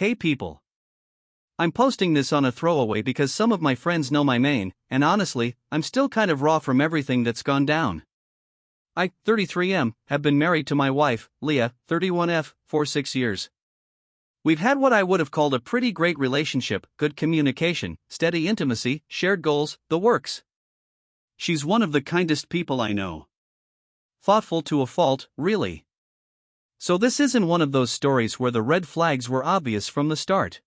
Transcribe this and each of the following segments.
Hey people. I'm posting this on a throwaway because some of my friends know my name, and honestly, I'm still kind of raw from everything that's gone down. I, 33M, have been married to my wife, Leah, 31F, for 6 years. We've had what I would have called a pretty great relationship, good communication, steady intimacy, shared goals, the works. She's one of the kindest people I know. Thoughtful to a fault, really. So this isn't one of those stories where the red flags were obvious from the start.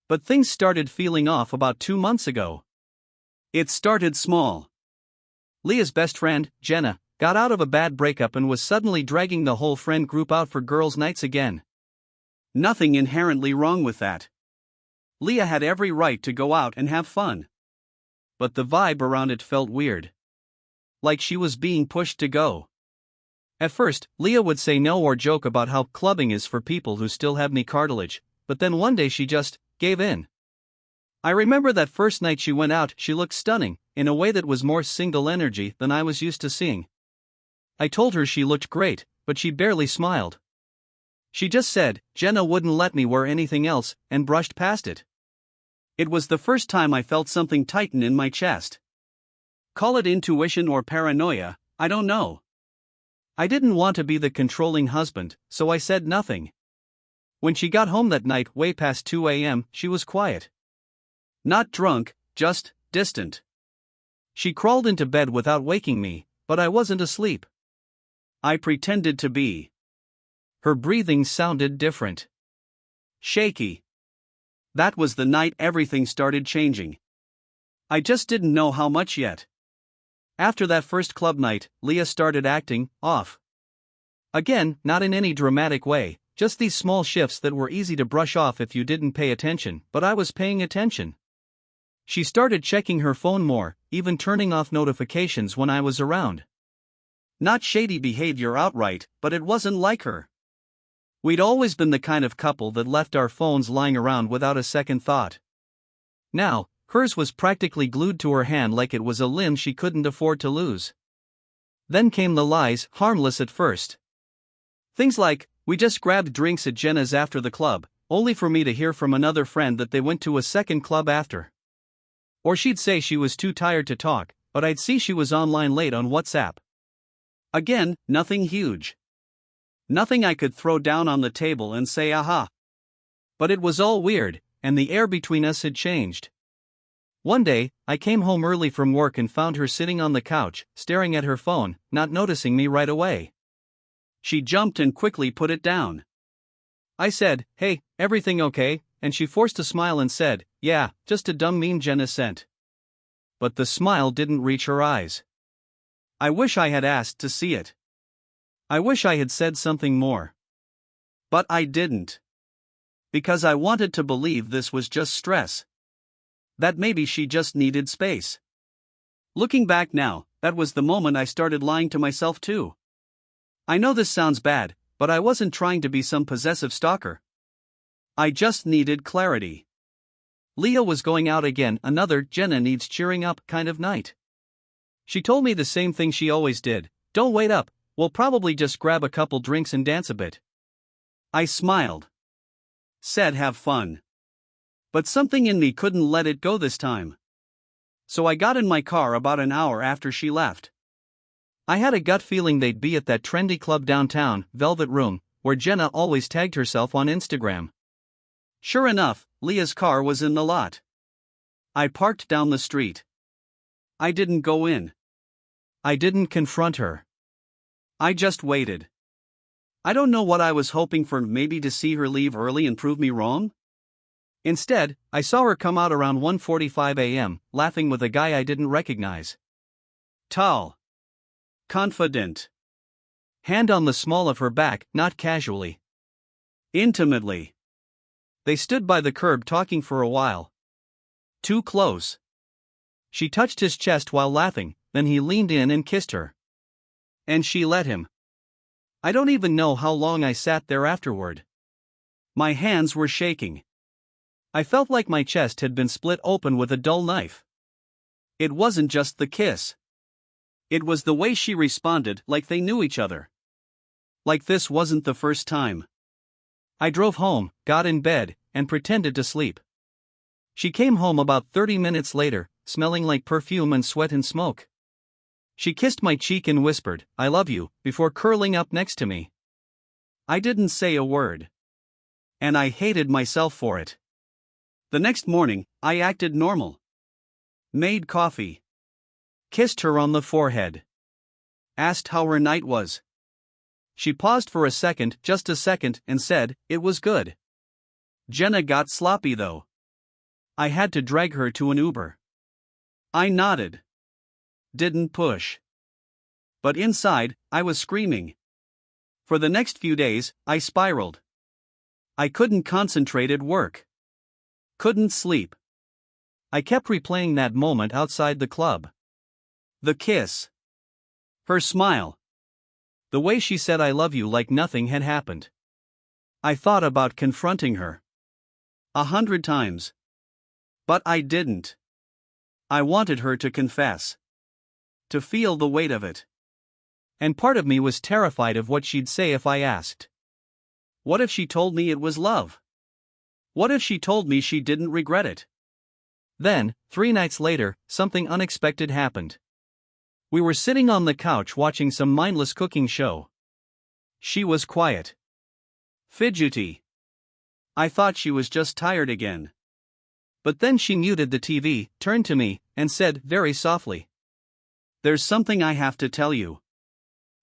But things started feeling off about 2 months ago. It started small. Leah's best friend, Jenna, got out of a bad breakup and was suddenly dragging the whole friend group out for girls' nights again. Nothing inherently wrong with that. Leah had every right to go out and have fun. But the vibe around it felt weird. Like she was being pushed to go. At first, Leah would say no or joke about how clubbing is for people who still have knee cartilage, but then one day she just gave in. I remember that first night she went out, she looked stunning, in a way that was more single energy than I was used to seeing. I told her she looked great, but she barely smiled. She just said, Jenna wouldn't let me wear anything else, and brushed past it. It was the first time I felt something tighten in my chest. Call it intuition or paranoia, I don't know. I didn't want to be the controlling husband, so I said nothing. When she got home that night, way past 2 a.m., she was quiet. Not drunk, just distant. She crawled into bed without waking me, but I wasn't asleep. I pretended to be. Her breathing sounded different. Shaky. That was the night everything started changing. I just didn't know how much yet. After that first club night, Leah started acting off. Again, not in any dramatic way, just these small shifts that were easy to brush off if you didn't pay attention, but I was paying attention. She started checking her phone more, even turning off notifications when I was around. Not shady behavior outright, but it wasn't like her. We'd always been the kind of couple that left our phones lying around without a second thought. Now, hers was practically glued to her hand like it was a limb she couldn't afford to lose. Then came the lies, harmless at first. Things like, we just grabbed drinks at Jenna's after the club, only for me to hear from another friend that they went to a second club after. Or she'd say she was too tired to talk, but I'd see she was online late on WhatsApp. Again, nothing huge. Nothing I could throw down on the table and say aha. But it was all weird, and the air between us had changed. One day, I came home early from work and found her sitting on the couch, staring at her phone, not noticing me right away. She jumped and quickly put it down. I said, "Hey, everything okay?" and she forced a smile and said, "Yeah, just a dumb meme Jenna sent." But the smile didn't reach her eyes. I wish I had asked to see it. I wish I had said something more. But I didn't. Because I wanted to believe this was just stress. That maybe she just needed space. Looking back now, that was the moment I started lying to myself too. I know this sounds bad, but I wasn't trying to be some possessive stalker. I just needed clarity. Leah was going out again, another Jenna needs cheering up kind of night. She told me the same thing she always did, don't wait up, we'll probably just grab a couple drinks and dance a bit. I smiled. Said have fun. But something in me couldn't let it go this time. So I got in my car about an hour after she left. I had a gut feeling they'd be at that trendy club downtown, Velvet Room, where Jenna always tagged herself on Instagram. Sure enough, Leah's car was in the lot. I parked down the street. I didn't go in. I didn't confront her. I just waited. I don't know what I was hoping for, maybe to see her leave early and prove me wrong? Instead, I saw her come out around 1:45 a.m., laughing with a guy I didn't recognize. Tall. Confident. Hand on the small of her back, not casually. Intimately. They stood by the curb talking for a while. Too close. She touched his chest while laughing, then he leaned in and kissed her. And she let him. I don't even know how long I sat there afterward. My hands were shaking. I felt like my chest had been split open with a dull knife. It wasn't just the kiss. It was the way she responded, like they knew each other. Like this wasn't the first time. I drove home, got in bed, and pretended to sleep. She came home about 30 minutes later, smelling like perfume and sweat and smoke. She kissed my cheek and whispered, "I love you," before curling up next to me. I didn't say a word. And I hated myself for it. The next morning, I acted normal. Made coffee. Kissed her on the forehead. Asked how her night was. She paused for a second, just a second, and said, "It was good." Jenna got sloppy though. I had to drag her to an Uber. I nodded. Didn't push. But inside, I was screaming. For the next few days, I spiraled. I couldn't concentrate at work. Couldn't sleep. I kept replaying that moment outside the club. The kiss. Her smile. The way she said "I love you" like nothing had happened. I thought about confronting her 100 times. But I didn't. I wanted her to confess. To feel the weight of it. And part of me was terrified of what she'd say if I asked. What if she told me it was love? What if she told me she didn't regret it? Then, 3 nights later, something unexpected happened. We were sitting on the couch watching some mindless cooking show. She was quiet. Fidgety. I thought she was just tired again. But then she muted the TV, turned to me, and said very softly, "There's something I have to tell you."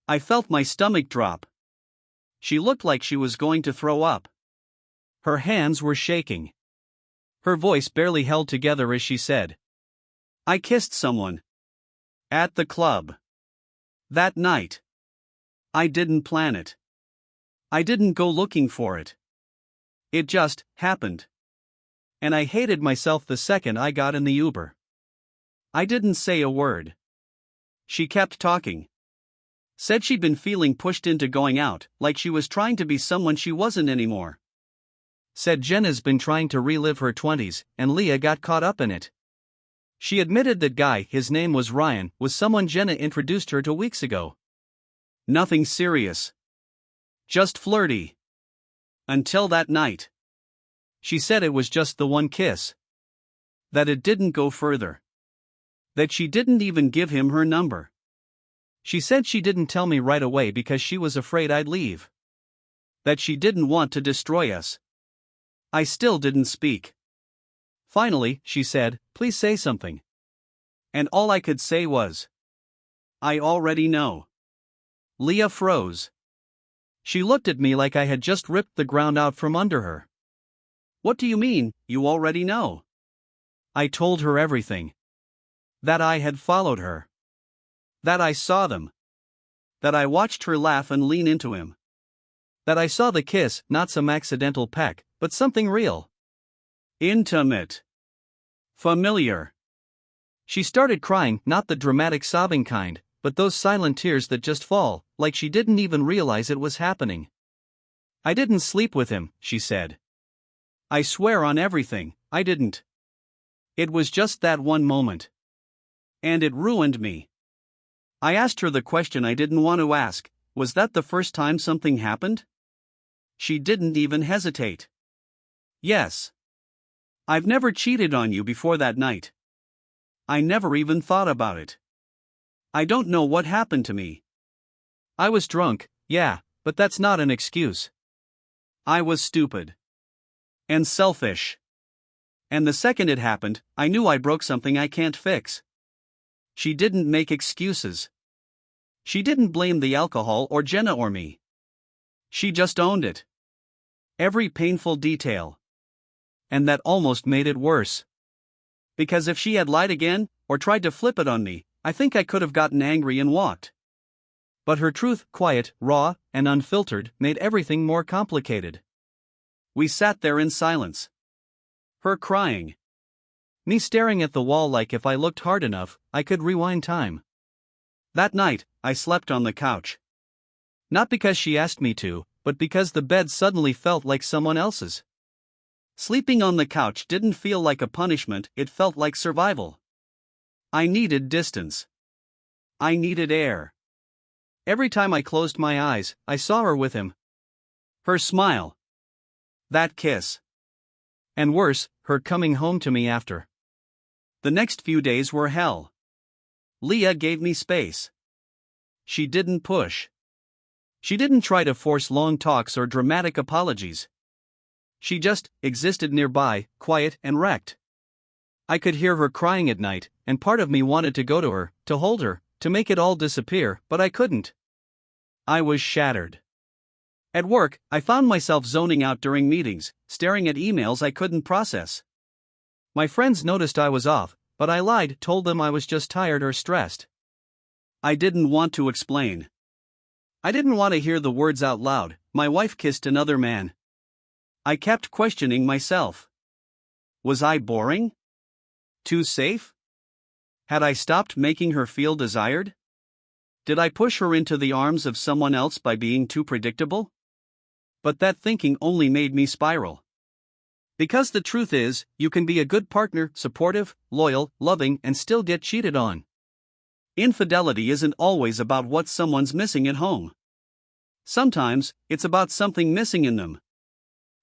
I felt my stomach drop. She looked like she was going to throw up. Her hands were shaking. Her voice barely held together as she said, "I kissed someone. At the club. That night. I didn't plan it. I didn't go looking for it. It just happened. And I hated myself the second I got in the Uber." I didn't say a word. She kept talking. Said she'd been feeling pushed into going out, like she was trying to be someone she wasn't anymore. Said Jenna's been trying to relive her 20s, and Leah got caught up in it. She admitted that guy, his name was Ryan, was someone Jenna introduced her to weeks ago. Nothing serious. Just flirty. Until that night. She said it was just the one kiss. That it didn't go further. That she didn't even give him her number. She said she didn't tell me right away because she was afraid I'd leave. That she didn't want to destroy us. I still didn't speak. Finally, she said, "Please say something." And all I could say was, "I already know." Leah froze. She looked at me like I had just ripped the ground out from under her. "What do you mean, you already know?" I told her everything. That I had followed her. That I saw them. That I watched her laugh and lean into him. That I saw the kiss, not some accidental peck, but something real. Intimate. Familiar. She started crying, not the dramatic sobbing kind, but those silent tears that just fall, like she didn't even realize it was happening. "I didn't sleep with him," she said. "I swear on everything, I didn't. It was just that one moment. And it ruined me." I asked her the question I didn't want to ask, was that the first time something happened? She didn't even hesitate. "Yes. I've never cheated on you before that night. I never even thought about it. I don't know what happened to me. I was drunk, yeah, but that's not an excuse. I was stupid. And selfish. And the second it happened, I knew I broke something I can't fix." She didn't make excuses. She didn't blame the alcohol or Jenna or me. She just owned it. Every painful detail. And that almost made it worse. Because if she had lied again, or tried to flip it on me, I think I could have gotten angry and walked. But her truth, quiet, raw, and unfiltered, made everything more complicated. We sat there in silence. Her crying. Me staring at the wall like if I looked hard enough, I could rewind time. That night, I slept on the couch. Not because she asked me to, but because the bed suddenly felt like someone else's. Sleeping on the couch didn't feel like a punishment, it felt like survival. I needed distance. I needed air. Every time I closed my eyes, I saw her with him. Her smile. That kiss. And worse, her coming home to me after. The next few days were hell. Leah gave me space. She didn't push. She didn't try to force long talks or dramatic apologies. She just existed nearby, quiet and wrecked. I could hear her crying at night, and part of me wanted to go to her, to hold her, to make it all disappear, but I couldn't. I was shattered. At work, I found myself zoning out during meetings, staring at emails I couldn't process. My friends noticed I was off, but I lied, told them I was just tired or stressed. I didn't want to explain. I didn't want to hear the words out loud, "My wife kissed another man." I kept questioning myself. Was I boring? Too safe? Had I stopped making her feel desired? Did I push her into the arms of someone else by being too predictable? But that thinking only made me spiral. Because the truth is, you can be a good partner, supportive, loyal, loving, and still get cheated on. Infidelity isn't always about what someone's missing at home. Sometimes, it's about something missing in them.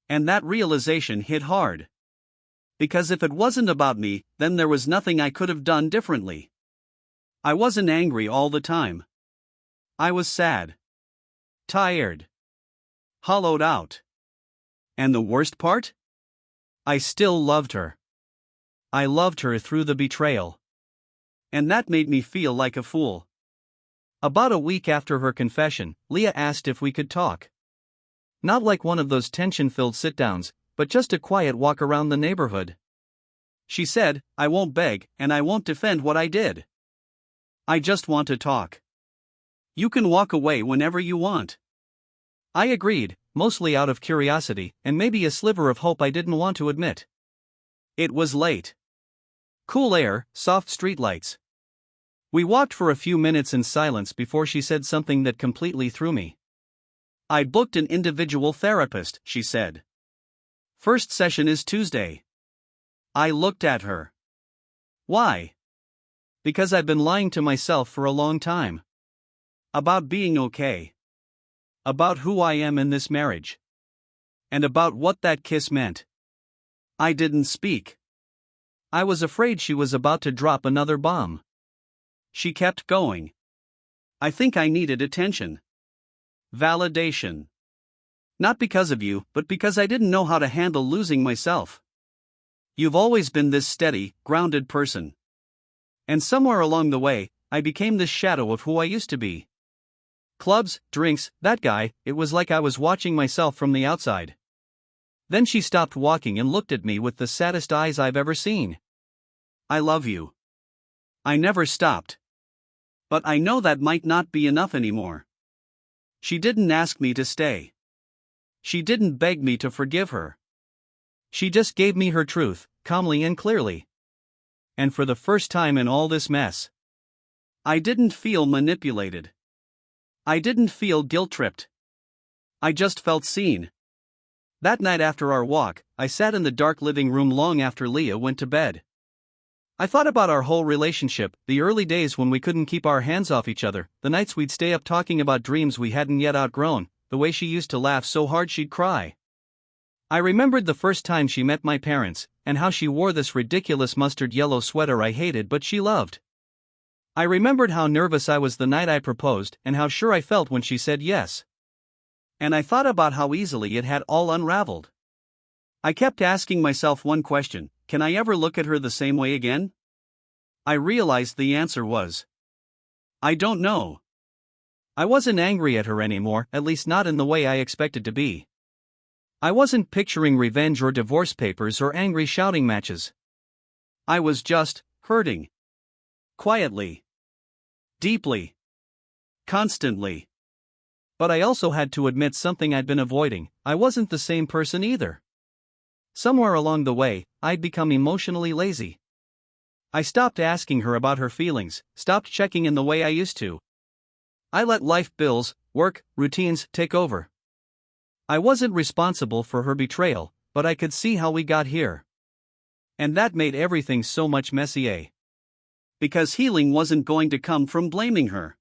And that realization hit hard. Because if it wasn't about me, then there was nothing I could have done differently. I wasn't angry all the time. I was sad. Tired. Hollowed out. And the worst part? I still loved her. I loved her through the betrayal. And that made me feel like a fool. About a week after her confession, Leah asked if we could talk. Not like one of those tension-filled sit-downs, but just a quiet walk around the neighborhood. She said, "I won't beg, and I won't defend what I did. I just want to talk. You can walk away whenever you want." I agreed, mostly out of curiosity, and maybe a sliver of hope I didn't want to admit. It was late. Cool air, soft streetlights. We walked for a few minutes in silence before she said something that completely threw me. "I'd booked an individual therapist," she said. "First session is Tuesday." I looked at her. Why? Because I've been lying to myself for a long time. About being okay. About who I am in this marriage. And about what that kiss meant. I didn't speak. I was afraid she was about to drop another bomb. She kept going. "I think I needed attention. Validation. Not because of you, but because I didn't know how to handle losing myself. You've always been this steady, grounded person. And somewhere along the way, I became this shadow of who I used to be. Clubs, drinks, that guy, it was like I was watching myself from the outside." Then she stopped walking and looked at me with the saddest eyes I've ever seen. "I love you." I never stopped. But I know that might not be enough anymore. She didn't ask me to stay. She didn't beg me to forgive her. She just gave me her truth, calmly and clearly. And for the first time in all this mess, I didn't feel manipulated. I didn't feel guilt-tripped. I just felt seen. That night after our walk, I sat in the dark living room long after Leah went to bed. I thought about our whole relationship, the early days when we couldn't keep our hands off each other, the nights we'd stay up talking about dreams we hadn't yet outgrown, the way she used to laugh so hard she'd cry. I remembered the first time she met my parents, and how she wore this ridiculous mustard yellow sweater I hated but she loved. I remembered how nervous I was the night I proposed and how sure I felt when she said yes. And I thought about how easily it had all unraveled. I kept asking myself one question: can I ever look at her the same way again? I realized the answer was, I don't know. I wasn't angry at her anymore, at least not in the way I expected to be. I wasn't picturing revenge or divorce papers or angry shouting matches. I was just hurting. Quietly. Deeply. Constantly. But I also had to admit something I'd been avoiding: I wasn't the same person either. Somewhere along the way, I'd become emotionally lazy. I stopped asking her about her feelings, stopped checking in the way I used to. I let life bills, work, routines take over. I wasn't responsible for her betrayal, but I could see how we got here. And that made everything so much messier. Because healing wasn't going to come from blaming her.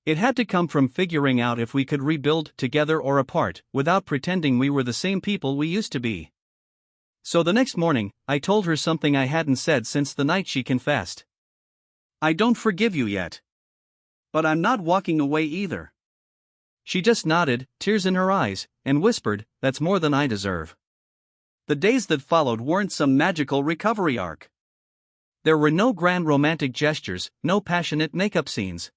It had to come from figuring out if we could rebuild together or apart, without pretending we were the same people we used to be. So the next morning, I told her something I hadn't said since the night she confessed. I don't forgive you yet. But I'm not walking away either. She just nodded, tears in her eyes, and whispered, "That's more than I deserve." The days that followed weren't some magical recovery arc. There were no grand romantic gestures, no passionate makeup scenes.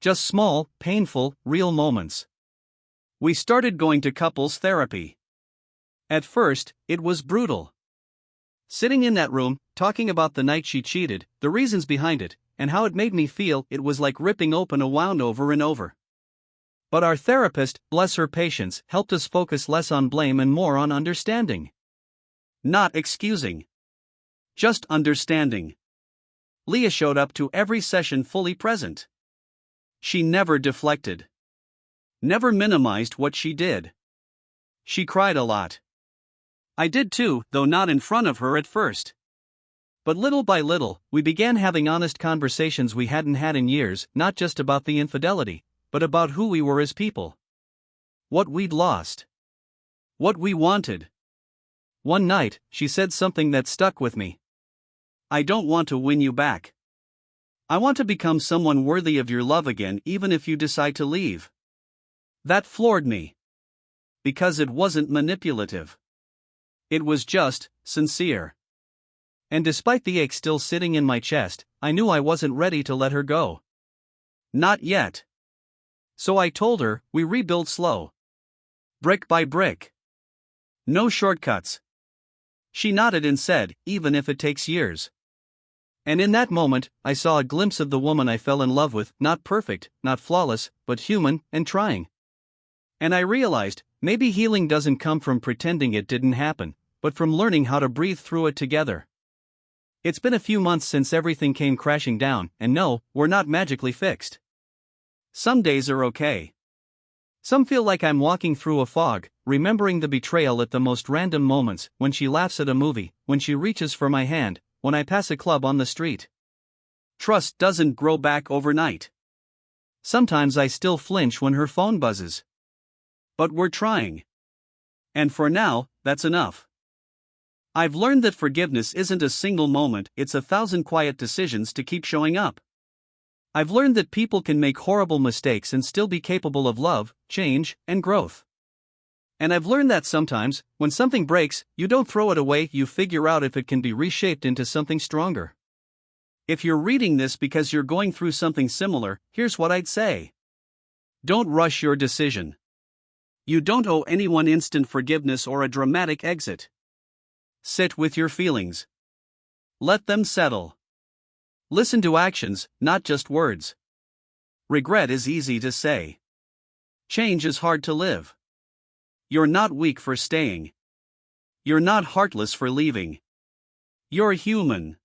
Just small, painful, real moments. We started going to couples therapy. At first, it was brutal. Sitting in that room, talking about the night she cheated, the reasons behind it, and how it made me feel, it was like ripping open a wound over and over. But our therapist, bless her patience, helped us focus less on blame and more on understanding. Not excusing. Just understanding. Leah showed up to every session fully present. She never deflected. Never minimized what she did. She cried a lot. I did too, though not in front of her at first. But little by little, we began having honest conversations we hadn't had in years, not just about the infidelity, but about who we were as people. What we'd lost. What we wanted. One night, she said something that stuck with me. I don't want to win you back. I want to become someone worthy of your love again, even if you decide to leave. That floored me. Because it wasn't manipulative. It was just, sincere. And despite the ache still sitting in my chest, I knew I wasn't ready to let her go. Not yet. So I told her, we rebuild slow. Brick by brick. No shortcuts. She nodded and said, even if it takes years. And in that moment, I saw a glimpse of the woman I fell in love with, not perfect, not flawless, but human, and trying. And I realized, maybe healing doesn't come from pretending it didn't happen, but from learning how to breathe through it together. It's been a few months since everything came crashing down, and no, we're not magically fixed. Some days are okay. Some feel like I'm walking through a fog, remembering the betrayal at the most random moments, when she laughs at a movie, when she reaches for my hand, when I pass a club on the street. Trust doesn't grow back overnight. Sometimes I still flinch when her phone buzzes. But we're trying. And for now, that's enough. I've learned that forgiveness isn't a single moment, it's 1,000 quiet decisions to keep showing up. I've learned that people can make horrible mistakes and still be capable of love, change, and growth. And I've learned that sometimes, when something breaks, you don't throw it away, you figure out if it can be reshaped into something stronger. If you're reading this because you're going through something similar, here's what I'd say. Don't rush your decision. You don't owe anyone instant forgiveness or a dramatic exit. Sit with your feelings. Let them settle. Listen to actions, not just words. Regret is easy to say. Change is hard to live. You're not weak for staying. You're not heartless for leaving. You're human.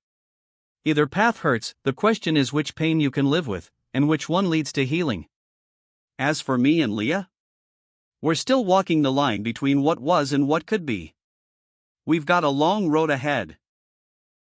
Either path hurts, the question is which pain you can live with, and which one leads to healing. As for me and Leah, we're still walking the line between what was and what could be. We've got a long road ahead.